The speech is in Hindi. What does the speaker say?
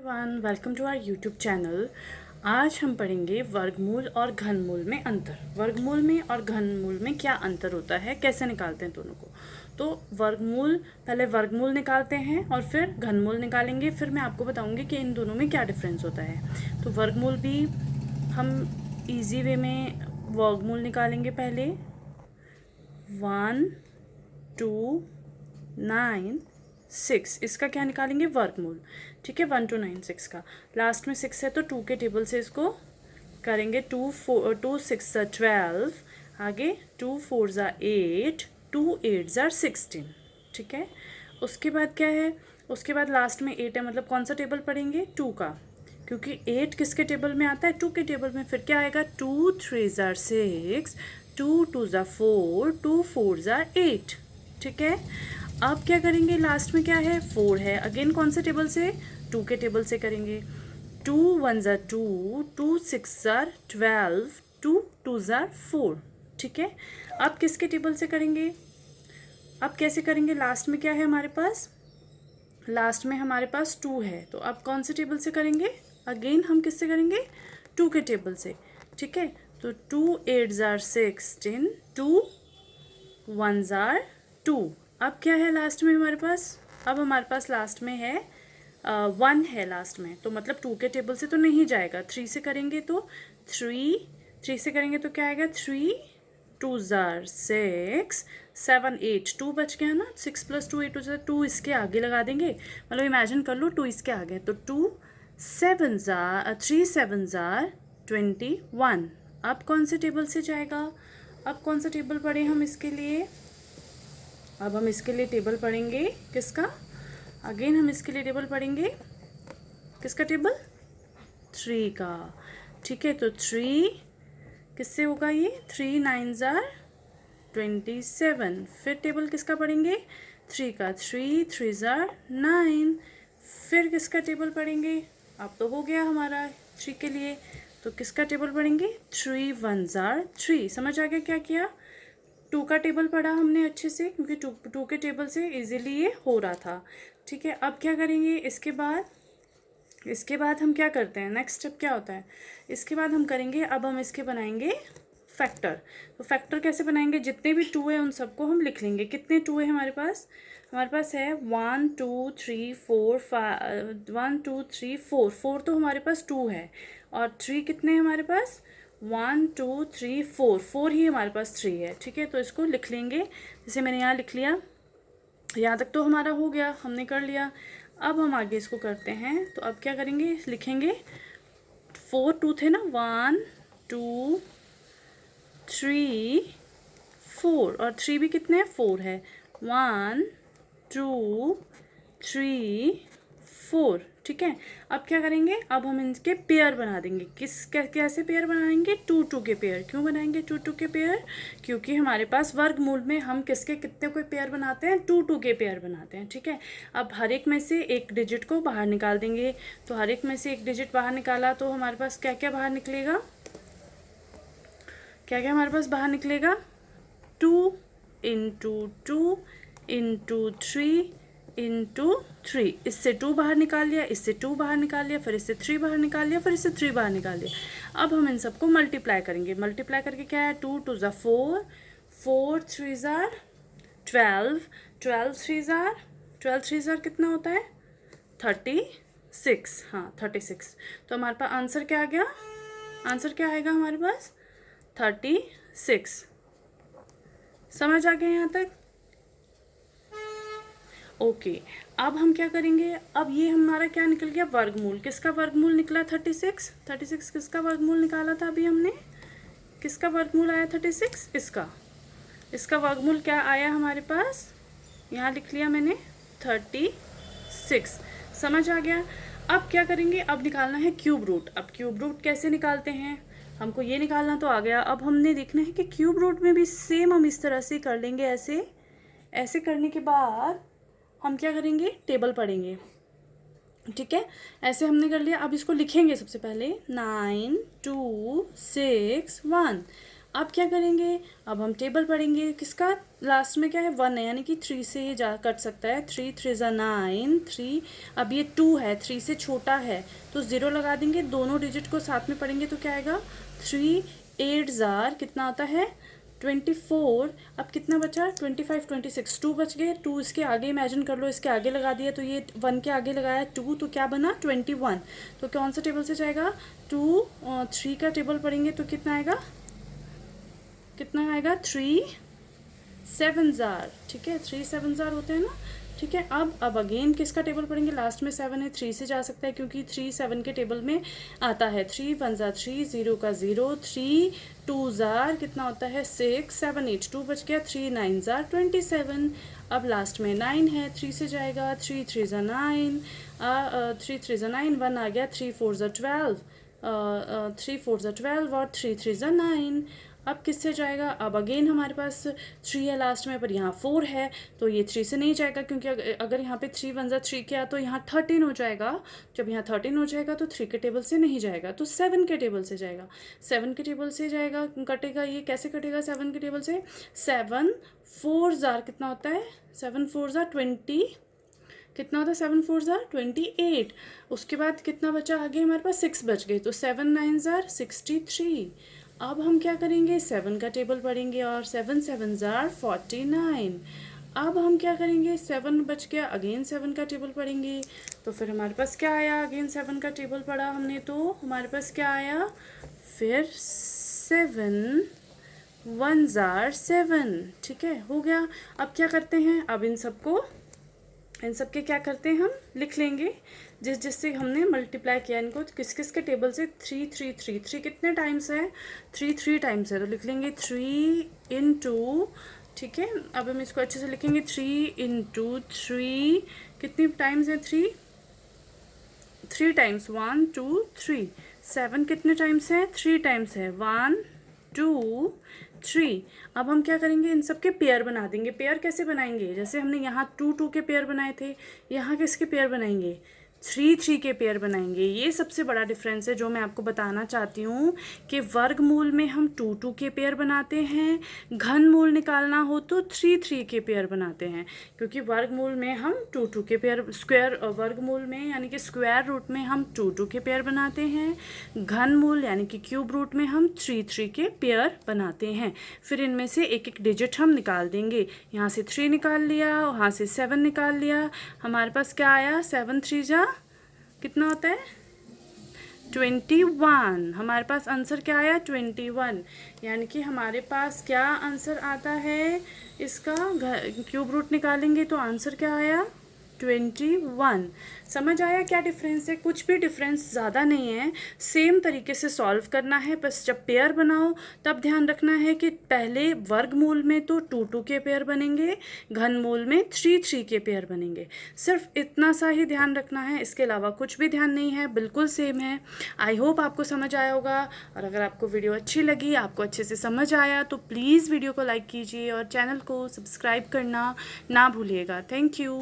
Everyone, welcome to our YouTube channel. आज हम पढ़ेंगे वर्गमूल और घनमूल में अंतर। वर्गमूल में और घनमूल में क्या अंतर होता है, कैसे निकालते हैं दोनों को। तो वर्गमूल, पहले वर्गमूल निकालते हैं और फिर घनमूल निकालेंगे। फिर मैं आपको बताऊंगी कि इन दोनों में क्या डिफरेंस होता है। तो वर्गमूल भी हम इजी वे में वर्गमूल निकालेंगे। पहले 1 2 9 6, इसका क्या निकालेंगे, वर्गमूल। ठीक है, 1 2 9 6 का। लास्ट में 6 है तो 2 के टेबल से इसको करेंगे। 2 6 12, आगे 2 4 8, 2 8 16। ठीक है, उसके बाद क्या है, उसके बाद लास्ट में 8 है, मतलब कौन सा टेबल पढ़ेंगे, 2 का, क्योंकि 8 किसके टेबल में आता है, 2 के टेबल में। फिर क्या आएगा, 2 3 6, 2 2 4, 2 4 8। ठीक है, अब क्या करेंगे, लास्ट में क्या है, 4 है। अगेन कौन से टेबल से, 2 के टेबल से करेंगे। 2 1 2, 2 6 12, 2 2 4। ठीक है, अब किसके टेबल से करेंगे, अब कैसे करेंगे, लास्ट में क्या है हमारे पास, लास्ट में हमारे पास 2 है, तो अब कौन से टेबल से करेंगे, अगेन हम किससे करेंगे, 2 के टेबल से। ठीक है, तो 2 8 16, 2 1 2। अब क्या है लास्ट में हमारे पास, अब हमारे पास लास्ट में है 1 है लास्ट में, तो मतलब 2 के टेबल से तो नहीं जाएगा। 3 से करेंगे तो 3 से करेंगे तो क्या आएगा, 3 2 6 7 8, 2 बच गया ना, 6 + 2 8 हो, 2 इसके आगे लगा देंगे, मतलब इमेजिन कर लो 2 इसके आगे, तो 2 7 3 7 21। अब कौन से टेबल से जाएगा, अब कौन सा टेबल पढ़े हम इसके लिए, अब हम इसके लिए टेबल पढ़ेंगे किसका, अगेन हम इसके लिए टेबल पढ़ेंगे किसका, टेबल 3 का। ठीक है, तो 3 किससे होगा, ये 3 9 27। फिर टेबल किसका पढ़ेंगे, 3 का, 3 3 9। फिर किसका टेबल पढ़ेंगे, अब तो हो गया हमारा 3 के लिए, तो किसका टेबल पढ़ेंगे, 3 1 3। समझ आ गया क्या किया, 2 का टेबल पढ़ा हमने अच्छे से, क्योंकि 2 के टेबल से इजीली ये हो रहा था। ठीक है, अब क्या करेंगे, इसके बाद हम क्या करते हैं, नेक्स्ट स्टेप क्या होता है, इसके बाद हम करेंगे, अब हम इसके बनाएंगे फैक्टर। तो फैक्टर कैसे बनाएंगे, जितने भी 2 है उन सबको हम लिख लेंगे। कितने 2 है हमारे पास है 1 2 3 4 5, 1 2 3 4, 4 तो हमारे पास 2 है, और 3 कितने हैं हमारे पास, 1 2 3 4, 4 ही हमारे पास 3 है। ठीक है, तो इसको लिख लेंगे, जैसे मैंने यहाँ लिख लिया, यहाँ तक तो हमारा हो गया, हमने कर लिया। अब हम आगे इसको करते हैं, तो अब क्या करेंगे, लिखेंगे 4 2 थे ना, 1 2 3 4, और 3 भी कितने हैं, 4 है, 1 2 3 4। ठीक है, अब क्या करेंगे, अब हम इनके पेयर बना देंगे। कैसे पेयर बनाएंगे, 2 2 के पेयर। क्यों बनाएंगे 2 2 के पेयर, क्योंकि हमारे पास वर्गमूल में हम किसके कितने कोई पेयर बनाते हैं, 2 2 के पेयर बनाते हैं। ठीक है, अब हर एक में से एक डिजिट को बाहर निकाल देंगे, तो हर एक में से एक डिजिट बाहर निकाला तो हमारे पास क्या क्या बाहर निकलेगा, क्या क्या हमारे पास बाहर निकलेगा, 2 × 2 × 3 × 3। इससे 2 बाहर निकाल लिया, इससे 2 बाहर निकाल लिया, फिर इससे 3 बाहर निकाल लिया, फिर इससे 3 बाहर निकाल लिया। अब हम इन सबको मल्टीप्लाई करेंगे। मल्टीप्लाई करके क्या है, 2 2 4, 4 3 12, 12 3 कितना होता है, 36। हाँ 36। तो हमारे पास आंसर क्या आ गया, आंसर क्या आएगा हमारे पास, 36। समझ आ गया यहाँ तक, ओके। अब हम क्या करेंगे, अब ये हमारा क्या निकल गया, वर्गमूल। किसका वर्गमूल निकला, 36। 36 किसका वर्गमूल निकाला था अभी हमने, किसका वर्गमूल आया 36, इसका वर्गमूल क्या आया हमारे पास, यहाँ लिख लिया मैंने 36। समझ आ गया। अब क्या करेंगे, अब निकालना है क्यूब रूट। अब क्यूब रूट कैसे निकालते हैं, हमको ये निकालना तो आ गया, अब हमने देखना है कि क्यूब रूट में भी सेम हम इस तरह से कर लेंगे। ऐसे करने के बाद हम क्या करेंगे, टेबल पढ़ेंगे। ठीक है, ऐसे हमने कर लिया। अब इसको लिखेंगे सबसे पहले, 9 2 6 1, अब क्या करेंगे, अब हम टेबल पढ़ेंगे किसका, लास्ट में क्या है 1 है, यानी कि 3 से ये जा कट सकता है, 3 3 ज़ा 9, 3 अब ये 2 है, 3 से छोटा है तो 0 लगा देंगे, दोनों डिजिट को साथ में पढ़ेंगे तो क्या आएगा 3 8 ज़ार कितना आता है 24। अब कितना बचा 25 26 2 बच गए, 2 इसके आगे इमेजिन कर लो, इसके आगे लगा दिया तो ये 1 के आगे लगाया 2 तो क्या बना 21। तो कौन सा टेबल से जाएगा 2 3 का टेबल पढ़ेंगे तो कितना आएगा 3 7 ज़ार, ठीक है 3 7 ज़ार होते हैं ना, ठीक है। अब अगेन किसका टेबल पढ़ेंगे, लास्ट में 7 है, 3 से जा सकता है क्योंकि 3 7 के टेबल में आता है, 3 1 ज़ार 3 0 का 0, 3 2 ज़ार कितना होता है 6 7 8 2 बच गया, 3 9 ज़ार 27। अब लास्ट में 9 है, 3 से जाएगा, 3 3 ज़ा 9 3 3 ज़ा 9 1 आ गया, 3 4 ज़ा 12 3 4 ज़ा 12 और 3 3 ज़ा 9। अब किससे जाएगा, अब अगेन हमारे पास 3 है लास्ट में, पर यहाँ 4 है तो ये 3 से नहीं जाएगा क्योंकि अगर यहाँ पे 3 1 ज़ा 3 किया तो यहाँ 13 हो जाएगा, जब यहाँ 13 हो जाएगा तो 3 के टेबल से नहीं जाएगा तो 7 के टेबल से जाएगा, 7 के टेबल से जाएगा, कटेगा ये कैसे कटेगा 7 के टेबल से, 7 4 ज़ार कितना होता है 7 4 ज़ार 20 कितना होता है 7 4 ज़ार 28। उसके बाद कितना बचा आगे हमारे पास 6 बच गए तो 7 9 ज़ार 63। अब हम क्या करेंगे 7 का टेबल पढ़ेंगे और 7 7 ज़ार 49। अब हम क्या करेंगे 7 बच गया, अगेन 7 का टेबल पढ़ेंगे तो फिर हमारे पास क्या आया, अगेन 7 का टेबल पढ़ा हमने तो हमारे पास क्या आया, फिर 7 1 ज़ार 7, ठीक है हो गया। अब क्या करते हैं, अब इन सब के क्या करते हैं हम लिख लेंगे, जिससे हमने मल्टीप्लाई किया इनको, तो किस किस के टेबल से 3 3 3 3 कितने टाइम्स है 3 3 टाइम्स है तो लिख लेंगे 3 into, ठीक है। अब हम इसको अच्छे से लिखेंगे 3 into 3 कितनी टाइम्स है 3 टाइम्स 1 2 3। 7 कितने टाइम्स है 3 टाइम्स है 1 2 3। अब हम क्या करेंगे इन सब के पेयर बना देंगे। पेयर कैसे बनाएंगे, जैसे हमने यहाँ 2 2 के पेयर बनाए थे, यहाँ किसके पेयर बनाएंगे 3 3 के पेयर बनाएंगे। ये सबसे बड़ा डिफरेंस है जो मैं आपको बताना चाहती हूँ कि वर्गमूल में हम 2 2 के पेयर बनाते हैं, घनमूल निकालना हो तो 3 3 के पेयर बनाते हैं, क्योंकि वर्गमूल में हम 2 2 के पेयर, वर्गमूल में यानी कि स्क्वायर रूट में हम 2 2 के पेयर बनाते हैं, घनमूल यानी कि क्यूब रूट में हम 3 3 के पेयर बनाते हैं। फिर इनमें से एक एक डिजिट हम निकाल देंगे, यहाँ से 3 निकाल लिया, वहाँ से 7 निकाल लिया, हमारे पास क्या आया 7 3 जा कितना होता है 21। हमारे पास आंसर क्या आया 21, यानी कि हमारे पास क्या आंसर आता है इसका, क्यूब रूट निकालेंगे तो आंसर क्या आया 21। समझ आया क्या डिफरेंस है, कुछ भी डिफरेंस ज़्यादा नहीं है, सेम तरीके से सॉल्व करना है। बस जब पेयर बनाओ तब ध्यान रखना है कि पहले वर्गमूल में तो 2 2 के पेयर बनेंगे, घनमूल में 3 3 के पेयर बनेंगे, सिर्फ इतना सा ही ध्यान रखना है, इसके अलावा कुछ भी ध्यान नहीं है, बिल्कुल सेम है। आई होप आपको समझ आया होगा, और अगर आपको वीडियो अच्छी लगी, आपको अच्छे से समझ आया तो प्लीज़ वीडियो को लाइक कीजिए और चैनल को सब्सक्राइब करना ना भूलिएगा। Thank you.